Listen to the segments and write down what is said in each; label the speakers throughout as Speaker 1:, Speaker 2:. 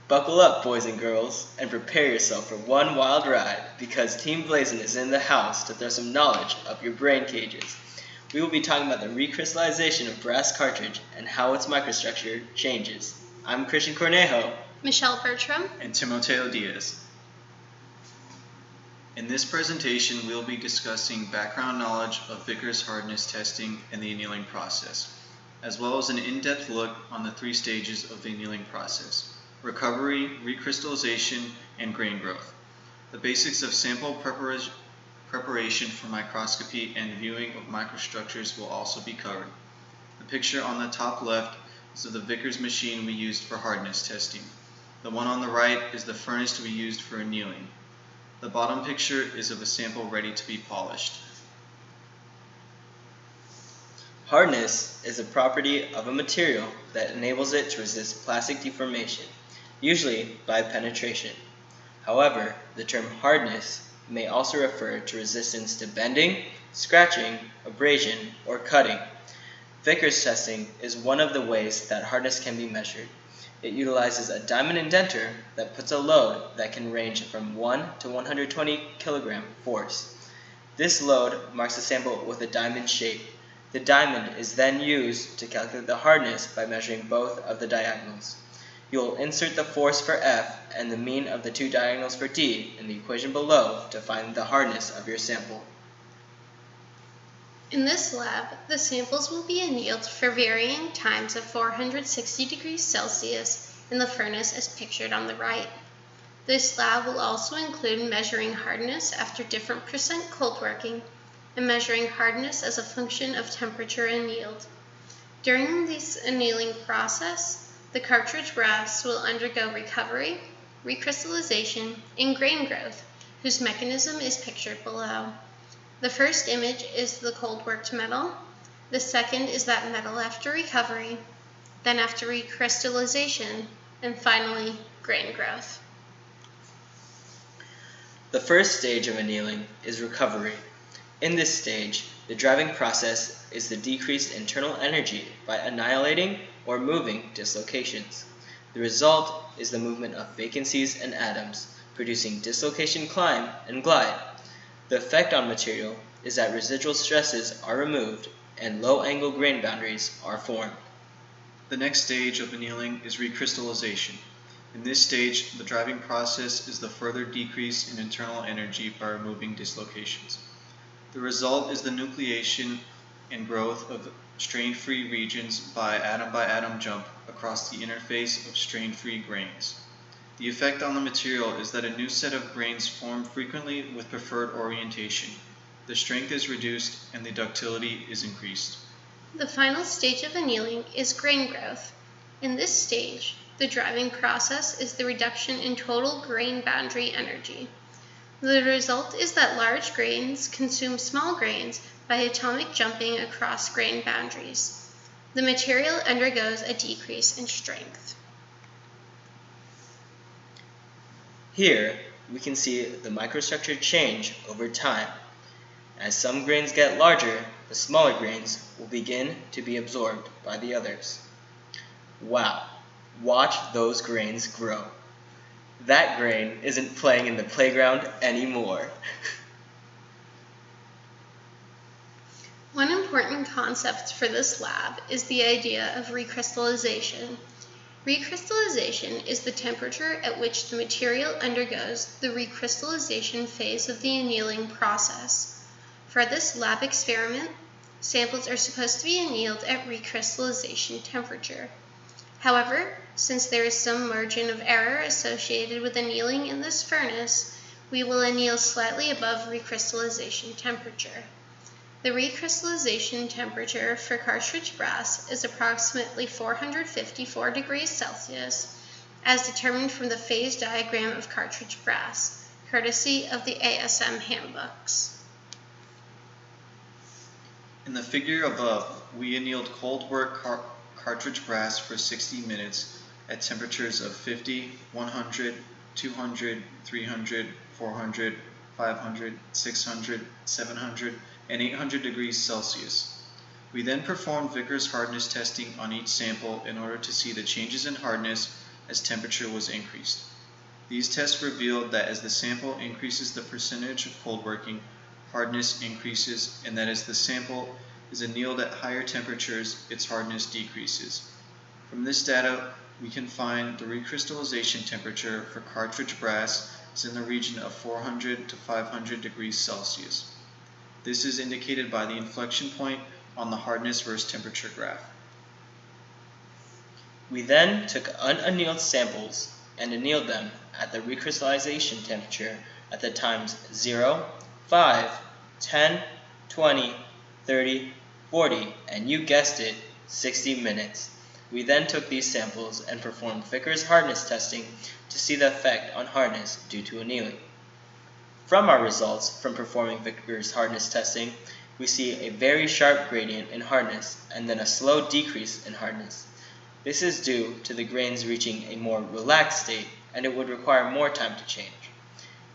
Speaker 1: Buckle up, boys and girls, and prepare yourself for one wild ride, because Team Blazin is in the house to throw some knowledge up your brain cages. We will be talking about the recrystallization of brass cartridge and how its microstructure changes. I'm Christian Cornejo.
Speaker 2: Michelle Bertram.
Speaker 3: And Timoteo Diaz. In this presentation, we'll be discussing background knowledge of Vickers hardness testing and the annealing process, as well as an in-depth look on the three stages of the annealing process: recovery, recrystallization, and grain growth. The basics of sample preparation for microscopy and viewing of microstructures will also be covered. The picture on the top left is of the Vickers machine we used for hardness testing. The one on the right is the furnace we used for annealing. The bottom picture is of a sample ready to be polished.
Speaker 1: Hardness is a property of a material that enables it to resist plastic deformation, usually by penetration. However, the term hardness may also refer to resistance to bending, scratching, abrasion, or cutting. Vickers testing is one of the ways that hardness can be measured. It utilizes a diamond indenter that puts a load that can range from 1 to 120 kilogram force. This load marks the sample with a diamond shape. The diamond is then used to calculate the hardness by measuring both of the diagonals. You will insert the force for F and the mean of the two diagonals for D in the equation below to find the hardness of your sample.
Speaker 2: In this lab, the samples will be annealed for varying times of 460 degrees Celsius in the furnace as pictured on the right. This lab will also include measuring hardness after different percent cold working and measuring hardness as a function of temperature and yield. During this annealing process, the cartridge brass will undergo recovery, recrystallization, and grain growth, whose mechanism is pictured below. The first image is the cold worked metal. The second is that metal after recovery, then after recrystallization, and finally grain growth.
Speaker 1: The first stage of annealing is recovery. In this stage, the driving process is the decreased internal energy by annihilating or moving dislocations. The result is the movement of vacancies and atoms, producing dislocation climb and glide. The effect on material is that residual stresses are removed and low-angle grain boundaries are formed.
Speaker 3: The next stage of annealing is recrystallization. In this stage, the driving process is the further decrease in internal energy by removing dislocations. The result is the nucleation and growth of strain-free regions by atom jump across the interface of strain-free grains. The effect on the material is that a new set of grains form frequently with preferred orientation. The strength is reduced and the ductility is increased.
Speaker 2: The final stage of annealing is grain growth. In this stage, the driving process is the reduction in total grain boundary energy. The result is that large grains consume small grains by atomic jumping across grain boundaries. The material undergoes a decrease in strength.
Speaker 1: Here, we can see the microstructure change over time. As some grains get larger, the smaller grains will begin to be absorbed by the others. Wow, watch those grains grow. That grain isn't playing in the playground anymore.
Speaker 2: One important concept for this lab is the idea of recrystallization. Recrystallization is the temperature at which the material undergoes the recrystallization phase of the annealing process. For this lab experiment, samples are supposed to be annealed at recrystallization temperature. However, since there is some margin of error associated with annealing in this furnace, we will anneal slightly above recrystallization temperature. The recrystallization temperature for cartridge brass is approximately 454 degrees Celsius, as determined from the phase diagram of cartridge brass, courtesy of the ASM handbooks.
Speaker 3: In the figure above, we annealed cold work cartridge brass for 60 minutes at temperatures of 50, 100, 200, 300, 400, 500, 600, 700, and 800 degrees Celsius. We then performed Vickers hardness testing on each sample in order to see the changes in hardness as temperature was increased. These tests revealed that as the sample increases the percentage of cold working, hardness increases, and that as the sample is annealed at higher temperatures, its hardness decreases. From this data, we can find the recrystallization temperature for Cartridge brass is in the region of 400 to 500 degrees Celsius. This is indicated by the inflection point on the hardness versus temperature graph.
Speaker 1: We then took unannealed samples and annealed them at the recrystallization temperature at the times 0, 5, 10, 20, 30, 40, and you guessed it, 60 minutes. We then took these samples and performed Vickers hardness testing to see the effect on hardness due to annealing. From our results from performing Vickers hardness testing, we see a very sharp gradient in hardness and then a slow decrease in hardness. This is due to the grains reaching a more relaxed state, and it would require more time to change.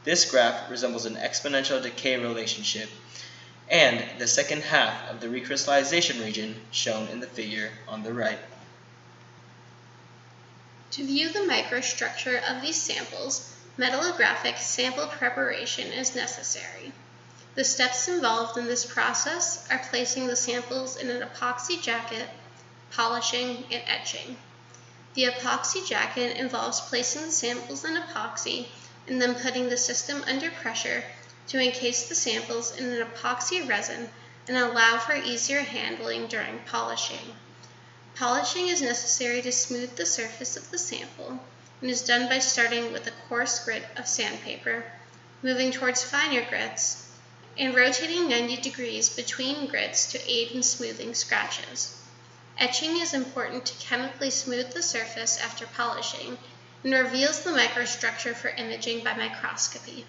Speaker 1: This graph resembles an exponential decay relationship and the second half of the recrystallization region shown in the figure on the right.
Speaker 2: To view the microstructure of these samples, metallographic sample preparation is necessary. The steps involved in this process are placing the samples in an epoxy jacket, polishing, and etching. The epoxy jacket involves placing the samples in epoxy and then putting the system under pressure to encase the samples in an epoxy resin and allow for easier handling during polishing. Polishing is necessary to smooth the surface of the sample and is done by starting with a coarse grit of sandpaper, moving towards finer grits, and rotating 90 degrees between grits to aid in smoothing scratches. Etching is important to chemically smooth the surface after polishing and reveals the microstructure for imaging by microscopy.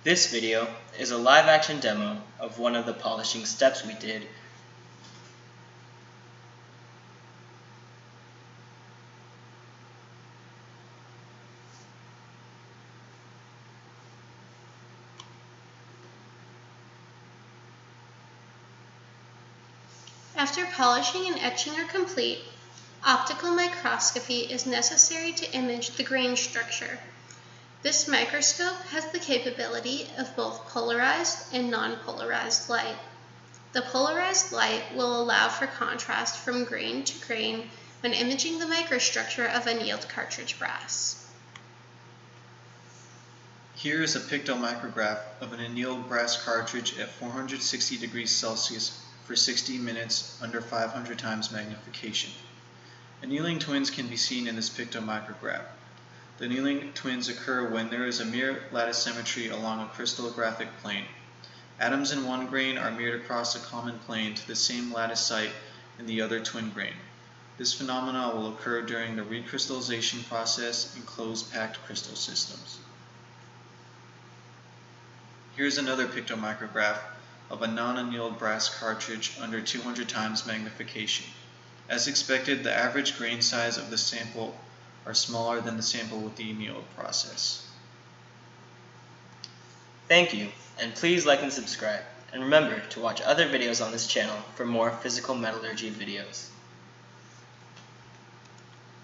Speaker 1: This video is a live action demo of one of the polishing steps we did.
Speaker 2: After polishing and etching are complete, optical microscopy is necessary to image the grain structure. This microscope has the capability of both polarized and non-polarized light. The polarized light will allow for contrast from grain to grain when imaging the microstructure of annealed cartridge brass.
Speaker 3: Here is a pictomicrograph of an annealed brass cartridge at 460 degrees Celsius for 60 minutes under 500 times magnification. Annealing twins can be seen in this pictomicrograph. The annealing twins occur when there is a mirror lattice symmetry along a crystallographic plane. Atoms in one grain are mirrored across a common plane to the same lattice site in the other twin grain. This phenomenon will occur during the recrystallization process in closed packed crystal systems. Here's another pictomicrograph of a non-annealed brass cartridge under 200 times magnification. As expected, the average grain size of the sample are smaller than the sample with the annealed process.
Speaker 1: Thank you, and please like and subscribe. And remember to watch other videos on this channel for more physical metallurgy videos.